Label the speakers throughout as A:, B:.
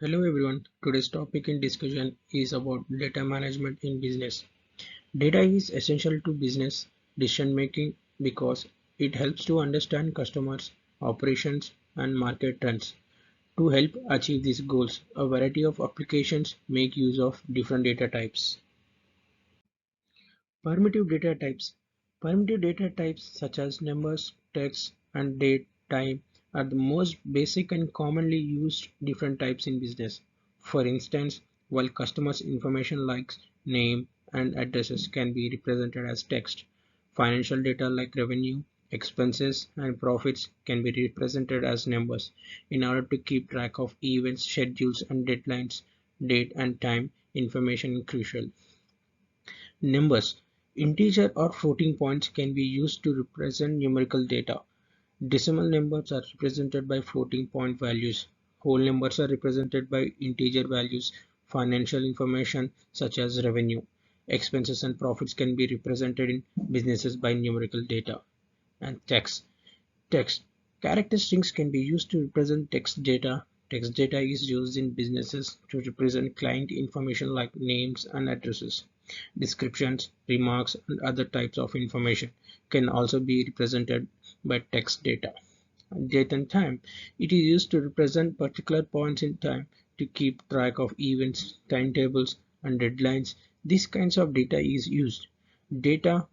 A: Hello everyone. Today's topic in discussion is about data management in business. Data is essential to business decision making because it helps to understand customers, operations, and market trends. To help achieve these goals, a variety of applications make use of different data types. Permittive data types. Permittive data types such as numbers, text, and date, time are the most basic and commonly used different types in business. For instance, while customers' information like name and addresses can be represented as text, financial data like revenue, expenses, and profits can be represented as numbers. In order to keep track of events, schedules, and deadlines, date and time information is crucial. Numbers: integer or floating points can be used to represent numerical data. Decimal numbers are represented by floating point values. Whole numbers are represented by integer values. Financial information such as revenue, expenses and profits can be represented in businesses by numerical data. And text. Text. Character strings can be used to represent text data. Text data is used in businesses to represent client information like names and addresses. Descriptions, remarks, and other types of information can also be represented by text data. Date and time. It is used to represent particular points in time to keep track of events, timetables, and deadlines. These kinds of data is used. Data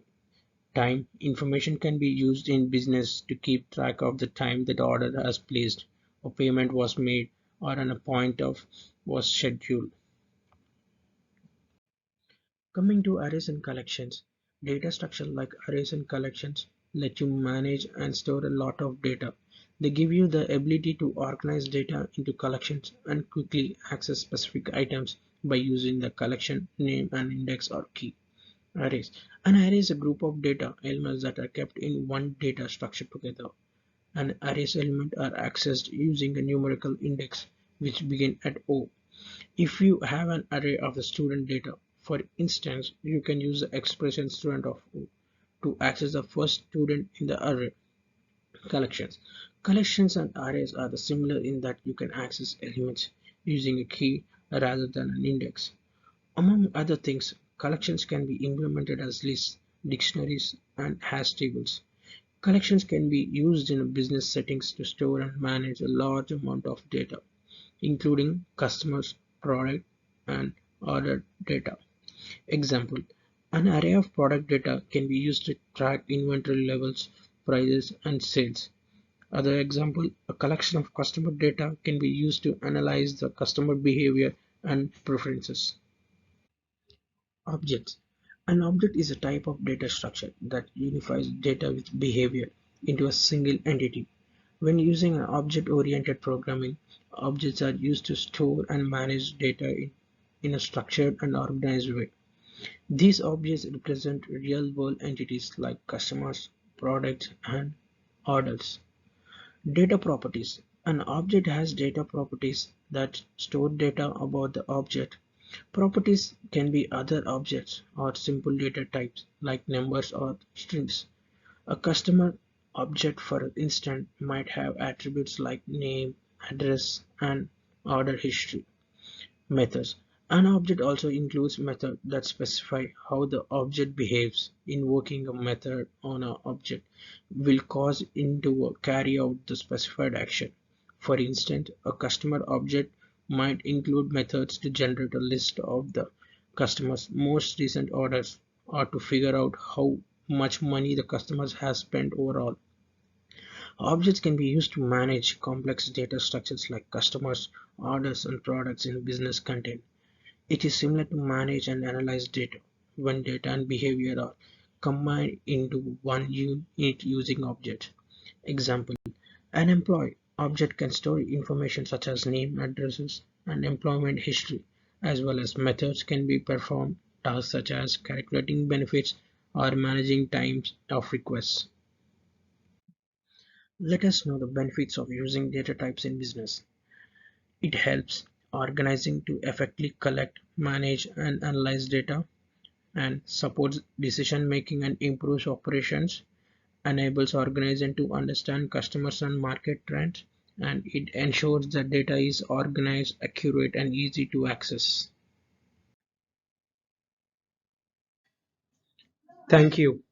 A: time information can be used in business to keep track of the time that order has placed, a payment was made, or an appointment was scheduled. Coming to arrays and collections, data structure like arrays and collections let you manage and store a lot of data. They give you the ability to organize data into collections and quickly access specific items by using the collection name and index or key. Arrays. An array is a group of data elements that are kept in one data structure together. An array's elements are accessed using a numerical index which begin at O. If you have an array of the student data, for instance, you can use the expression student of O to access the first student in the array. Collections. Collections and arrays are similar in that you can access elements using a key rather than an index. Among other things, collections can be implemented as lists, dictionaries, and hash tables. Collections can be used in business settings to store and manage a large amount of data, including customers, product, and order data. Example: an array of product data can be used to track inventory levels, prices, and sales. Other example: a collection of customer data can be used to analyze the customer behavior and preferences. Objects. An object is a type of data structure that unifies data with behavior into a single entity. When using an object-oriented programming, objects are used to store and manage data in a structured and organized way. These objects represent real-world entities like customers, products, and orders. Data properties. An object has data properties that store data about the object. Properties can be other objects or simple data types like numbers or strings. A customer object, for instance, might have attributes like name, address, and order history. Methods. An object also includes methods that specify how the object behaves. Invoking a method on an object will cause it to carry out the specified action. For instance, a customer object might include methods to generate a list of the customer's most recent orders or to figure out how much money the customer has spent overall. Objects can be used to manage complex data structures like customers, orders, and products in business content. It is similar to manage and analyze data when data and behavior are combined into one unit using objects. Example: an employee object can store information such as name, addresses, and employment history, as well as methods can be performed tasks such as calculating benefits or managing times of requests. Let us know the benefits of using data types in business. It helps organizing to effectively collect, manage, and analyze data, and supports decision making and improves operations, enables organization to understand customers and market trends, and it ensures that data is organized, accurate, and easy to access. Thank you.